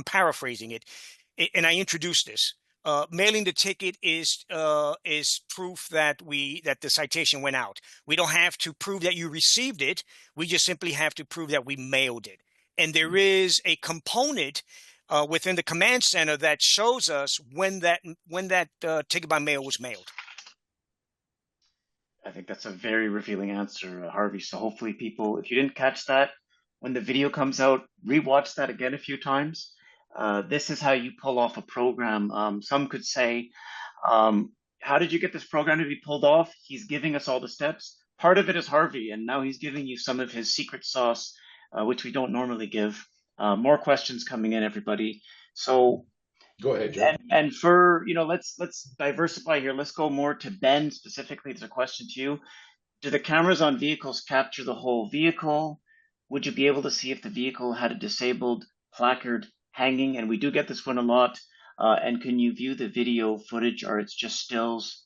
paraphrasing it, and I introduce this. Mailing the ticket is proof that the citation went out. We don't have to prove that you received it. We just simply have to prove that we mailed it. And there is a component within the command center that shows us when that ticket by mail was mailed. I think that's a very revealing answer, Harvey. So hopefully people, if you didn't catch that, when the video comes out, rewatch that again a few times. This is how you pull off a program. Some could say, how did you get this program to be pulled off? He's giving us all the steps. Part of it is Harvey, and now he's giving you some of his secret sauce, which we don't normally give. More questions coming in, everybody. So go ahead, Joe. And for, let's diversify here. Let's go more to Ben specifically. There's a question to you. Do the cameras on vehicles capture the whole vehicle? Would you be able to see if the vehicle had a disabled placard hanging? And we do get this one a lot. And can you view the video footage, or it's just stills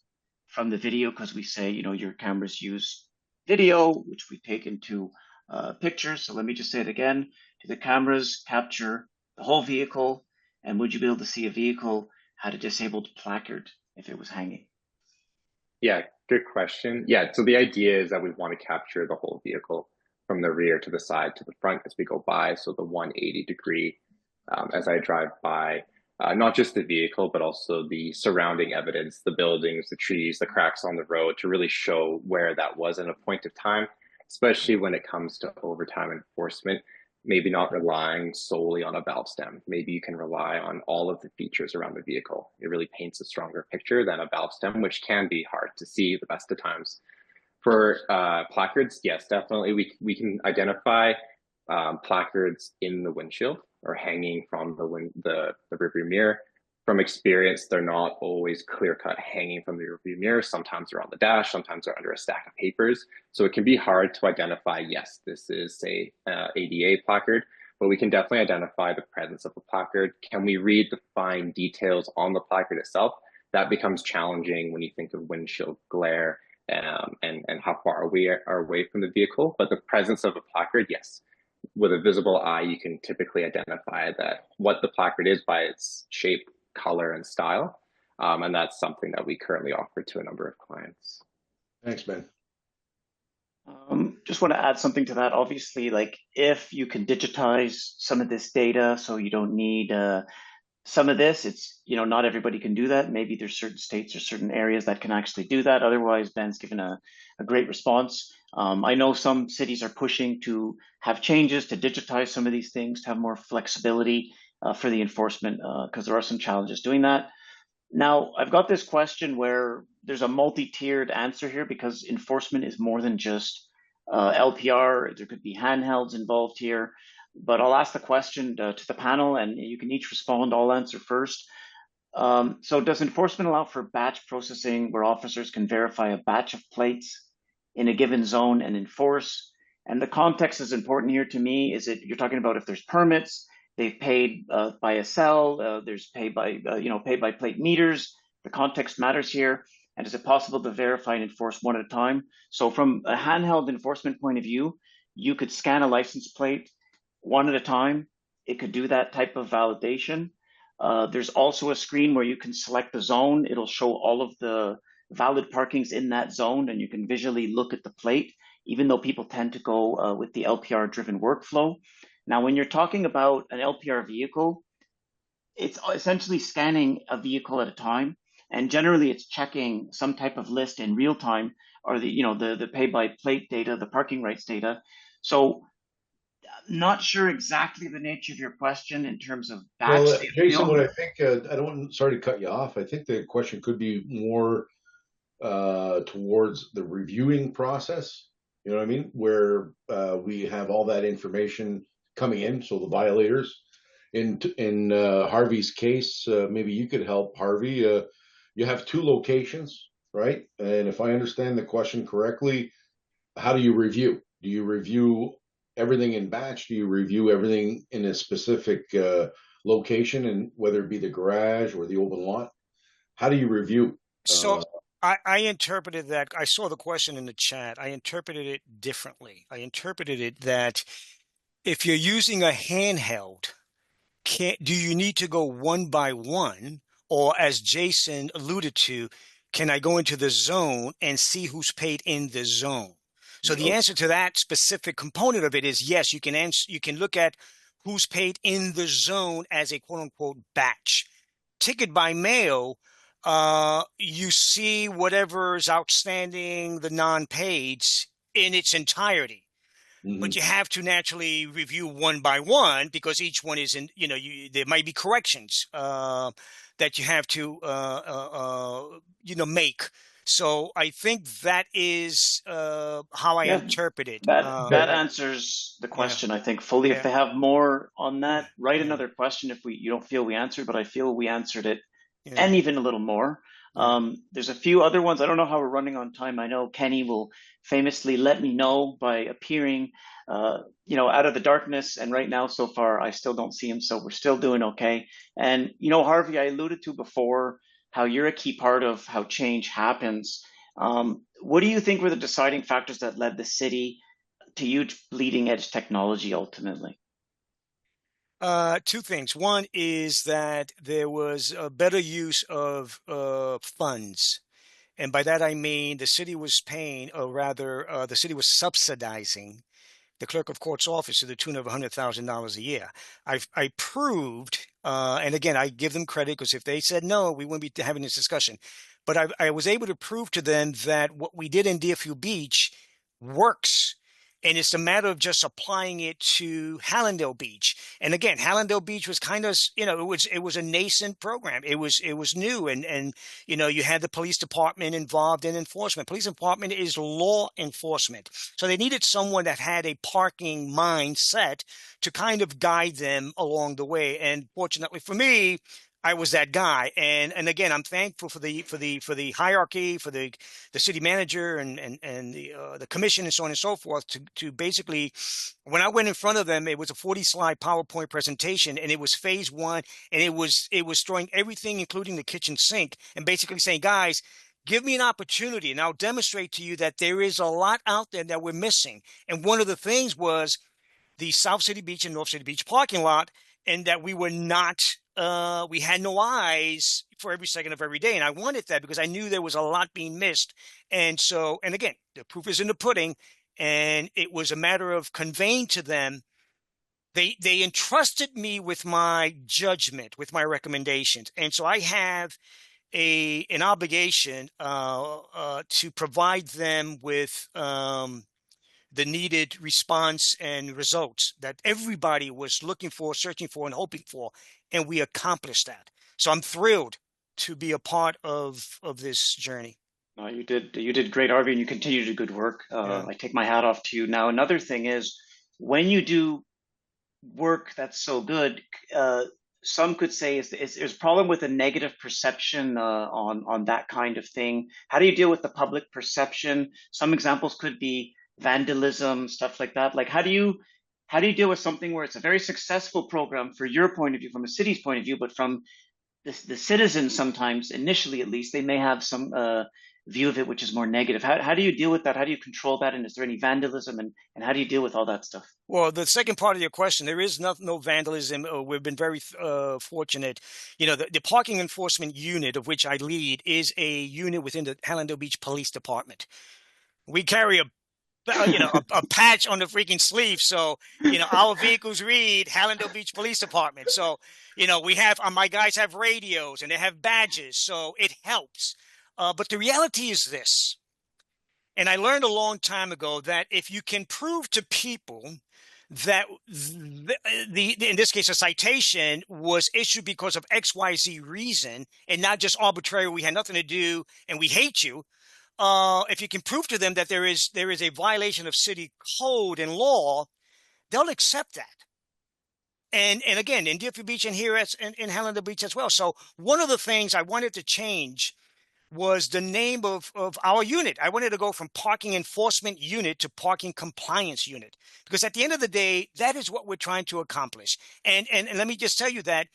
from the video? Because we say, your cameras use video, which we take into pictures. So let me just say it again. Do the cameras capture the whole vehicle? And would you be able to see a vehicle had a disabled placard if it was hanging? Yeah, good question. Yeah, so the idea is that we want to capture the whole vehicle from the rear to the side to the front as we go by. So the 180 degree as I drive by, not just the vehicle, but also the surrounding evidence, the buildings, the trees, the cracks on the road, to really show where that was in a point of time, especially when it comes to overtime enforcement. Maybe not relying solely on a valve stem. Maybe you can rely on all of the features around the vehicle. It really paints a stronger picture than a valve stem, which can be hard to see the best of times. For placards, yes, definitely we can identify placards in the windshield or hanging from the rearview mirror. From experience, they're not always clear-cut hanging from the rearview mirror. Sometimes they're on the dash, sometimes they're under a stack of papers. So it can be hard to identify, yes, this is a ADA placard, but we can definitely identify the presence of a placard. Can we read the fine details on the placard itself? That becomes challenging when you think of windshield glare and how far we are away from the vehicle. But the presence of a placard, yes. With a visible eye, you can typically identify that what the placard is by its shape, color, and style. And that's something that we currently offer to a number of clients. Thanks, Ben. just want to add something to that. Obviously, like if you can digitize some of this data, so you don't need some of this, it's, not everybody can do that. Maybe there's certain states or certain areas that can actually do that. Otherwise, Ben's given a great response. I know some cities are pushing to have changes to digitize some of these things, to have more flexibility for the enforcement, because there are some challenges doing that. Now, I've got this question where there's a multi-tiered answer here because enforcement is more than just LPR. There could be handhelds involved here. But I'll ask the question to the panel and you can each respond. I'll answer first. So does enforcement allow for batch processing where officers can verify a batch of plates in a given zone and enforce? And the context is important here to me. Is it, you're talking about if there's permits, they've paid by a cell, there's paid by, paid by plate meters. The context matters here. And is it possible to verify and enforce one at a time? So from a handheld enforcement point of view, you could scan a license plate one at a time. It could do that type of validation. There's also a screen where you can select the zone. It'll show all of the valid parkings in that zone, and you can visually look at the plate, even though people tend to go with the LPR-driven workflow. Now, when you're talking about an LPR vehicle, it's essentially scanning a vehicle at a time, and generally it's checking some type of list in real time, or the pay-by-plate data, the parking rights data. So not sure exactly the nature of your question in terms of batch. Well, Jason, what I think, I don't, sorry to cut you off. I think the question could be more towards the reviewing process. You know what I mean? Where we have all that information coming in. So the violators, in Harvey's case, maybe you could help Harvey. You have 2 locations, right? And if I understand the question correctly, how do you review? Do you review everything in batch? Do you review everything in a specific location, and whether it be the garage or the open lot? How do you review? So I interpreted that. I saw the question in the chat. I interpreted it differently. I interpreted it that if you're using a handheld, do you need to go one by one? Or as Jason alluded to, can I go into the zone and see who's paid in the zone? So the answer to that specific component of it is yes, you can look at who's paid in the zone as a quote unquote batch. Ticket by mail, you see whatever's outstanding, the non-paids in its entirety. But you have to naturally review one by one because each one is in, there might be corrections that you have to, make. So I think that is how I interpret it. That answers the question, I think, fully. If they have more on that, write another question if you don't feel we answered, but I feel we answered it and even a little more. There's a few other ones. I don't know how we're running on time. I know Kenny will famously let me know by appearing, out of the darkness. And right now, so far, I still don't see him. So we're still doing okay. And, Harvey, I alluded to before how you're a key part of how change happens. What do you think were the deciding factors that led the city to use bleeding edge technology ultimately? 2 things. One is that there was a better use of funds. And by that, I mean the city was paying, or rather, the city was subsidizing the clerk of court's office to the tune of $100,000 a year. I proved, and again, I give them credit because if they said no, we wouldn't be having this discussion. But I was able to prove to them that what we did in Deerfield Beach works. And it's a matter of just applying it to Hallandale Beach. And again, Hallandale Beach was kind of, it was a nascent program. It was new. And you had the police department involved in enforcement. Police department is law enforcement. So they needed someone that had a parking mindset to kind of guide them along the way. And fortunately for me, I was that guy. And again, I'm thankful for the hierarchy, for the city manager and the commission and so on and so forth to basically, when I went in front of them, it was a 40-slide PowerPoint presentation, and it was phase 1, and it was throwing everything, including the kitchen sink, and basically saying, guys, give me an opportunity and I'll demonstrate to you that there is a lot out there that we're missing. And one of the things was the South City Beach and North City Beach parking lot, and that we were not, we had no eyes for every second of every day. And I wanted that because I knew there was a lot being missed. And so, and again, the proof is in the pudding. And it was a matter of conveying to them. They entrusted me with my judgment, with my recommendations. And so I have an obligation to provide them with the needed response and results that everybody was looking for, searching for, and hoping for, and we accomplished that. So I'm thrilled to be a part of this journey. You did great, Harvey, and you continue to do good work. I take my hat off to you. Now, another thing is when you do work that's so good, some could say there's a problem with a negative perception on that kind of thing. How do you deal with the public perception? Some examples could be vandalism, stuff like that. Like how do you deal with something where it's a very successful program for your point of view, from a city's point of view, but from the citizens sometimes, initially at least, they may have some view of it which is more negative. How do you deal with that? How do you control that? And is there any vandalism? And how do you deal with all that stuff? Well, the second part of your question, there is no vandalism. We've been very fortunate. You know, the parking enforcement unit, of which I lead, is a unit within the Hallandale Beach Police Department. We carry a patch on the freaking sleeve. So, our vehicles read Hallandale Beach Police Department. So, we have, my guys have radios and they have badges. So it helps. But the reality is this, and I learned a long time ago that if you can prove to people that in this case, a citation was issued because of XYZ reason and not just arbitrary, we had nothing to do and we hate you. If you can prove to them that there is a violation of city code and law, they'll accept that. And again, in Deerfield Beach and here in Hallandale Beach as well. So one of the things I wanted to change was the name of our unit. I wanted to go from parking enforcement unit to parking compliance unit, because at the end of the day, that is what we're trying to accomplish. And let me just tell you that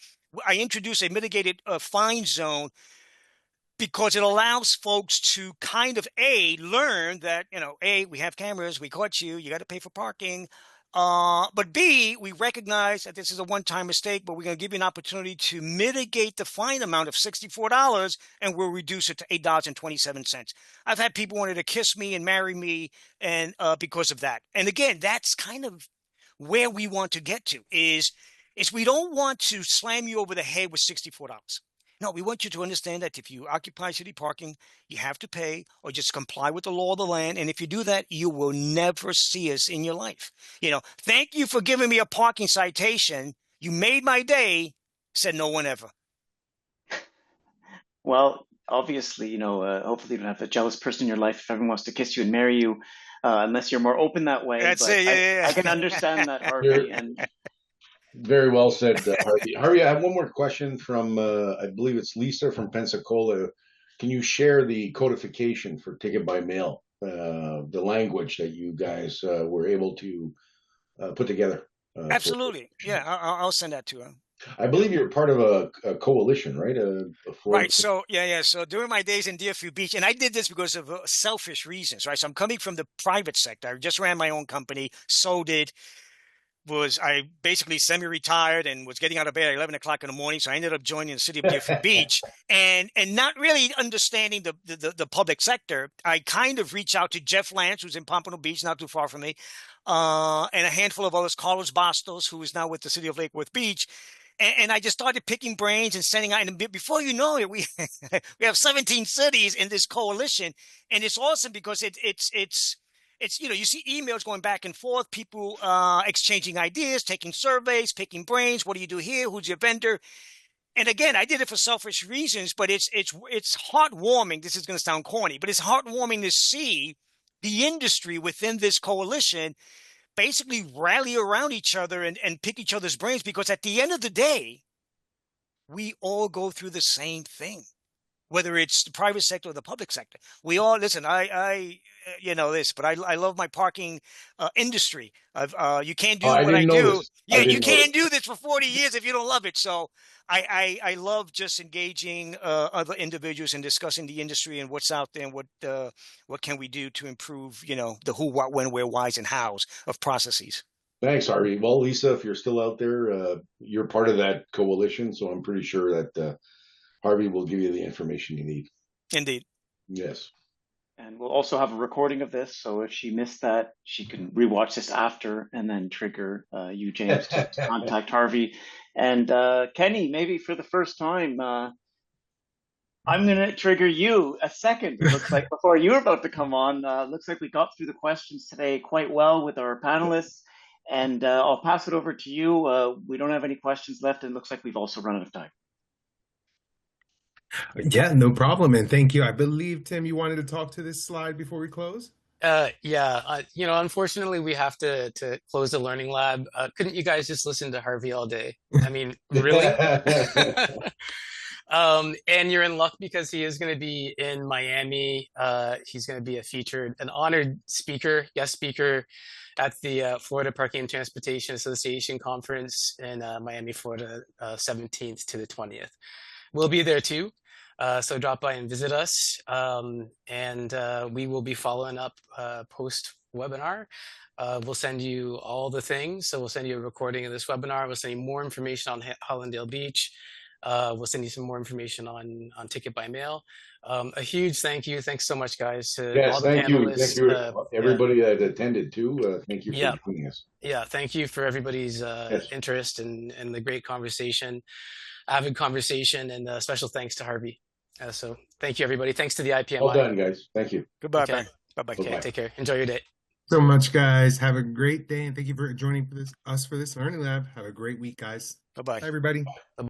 I introduced a mitigated fine zone because it allows folks to kind of learn that, we have cameras, we caught you, you got to pay for parking. But B, we recognize that this is a one-time mistake, but we're going to give you an opportunity to mitigate the fine amount of $64, and we'll reduce it to $8.27. I've had people wanting to kiss me and marry me, and because of that. And again, that's kind of where we want to get to is we don't want to slam you over the head with $64. No, we want you to understand that if you occupy city parking, you have to pay or just comply with the law of the land. And if you do that, you will never see us in your life. Thank you for giving me a parking citation. You made my day, said no one ever. Well, obviously, hopefully you don't have a jealous person in your life if everyone wants to kiss you and marry you, unless you're more open that way. That's it. Yeah. I can understand that, Harvey. And very well said, Harvey. Harvey, I have one more question from, I believe it's Lisa from Pensacola. Can you share the codification for ticket by mail, the language that you guys were able to put together? Absolutely. Yeah, I'll send that to him. I believe you're part of a coalition, right? Right. So, yeah. So during my days in Deerfield Beach, and I did this because of selfish reasons, right? So I'm coming from the private sector. I just ran my own company, sold it. I basically semi-retired and was getting out of bed at 11 o'clock in the morning. So I ended up joining the City of Deerfield Beach and not really understanding the public sector. I kind of reached out to Jeff Lance, who's in Pompano Beach, not too far from me, and a handful of others, Carlos Bastos, who is now with the City of Lake Worth Beach. And I just started picking brains and sending out. And before you know it, we have 17 cities in this coalition. And it's awesome because it's you see emails going back and forth, people exchanging ideas, taking surveys, picking brains. What do you do here? Who's your vendor? And again, I did it for selfish reasons, but it's heartwarming. This is going to sound corny, but it's heartwarming to see the industry within this coalition basically rally around each other and pick each other's brains, because at the end of the day, we all go through the same thing. Whether it's the private sector or the public sector, we all listen. I this, but I love my parking industry. You can't do what I do. Yeah, you can't do this for 40 years if you don't love it. So I love just engaging other individuals and discussing the industry and what's out there and what can we do to improve, the who, what, when, where, whys, and hows of processes. Thanks, Harvey. Well, Lisa, if you're still out there, you're part of that coalition, so I'm pretty sure that Harvey will give you the information you need. Indeed. Yes. And we'll also have a recording of this, so if she missed that, she can rewatch this after and then trigger you, James, to contact Harvey. And Kenny, maybe for the first time, I'm going to trigger you a second. It looks like before you were about to come on, looks like we got through the questions today quite well with our panelists. And I'll pass it over to you. We don't have any questions left, and it looks like we've also run out of time. Yeah, no problem. And thank you. I believe, Tim, you wanted to talk to this slide before we close? Yeah, unfortunately, we have to close the learning lab. Couldn't you guys just listen to Harvey all day? I mean, really? And you're in luck because he is going to be in Miami. He's going to be an honored speaker, guest speaker at the Florida Parking and Transportation Association conference in Miami, Florida, 17th to the 20th. We'll be there too. So drop by and visit us. And we will be following up post webinar. We'll send you all the things. So we'll send you a recording of this webinar. We'll send you more information on Hallandale Beach. We'll send you some more information on ticket by mail. A huge thank you. Thanks so much, guys. To Yes, all the thank you. panelists. Thank you, everybody that attended too. Thank you for joining us. Yeah, thank you for everybody's interest and the great conversation, avid conversation, and special thanks to Harvey. So thank you, everybody. Thanks to the IPMI. Well done, guys. Thank you. Goodbye, Okay. Ben. Bye-bye. Okay, take care. Enjoy your day. So much, guys. Have a great day, and thank you for joining us for this learning lab. Have a great week, guys. Bye-bye. Bye, everybody. Bye.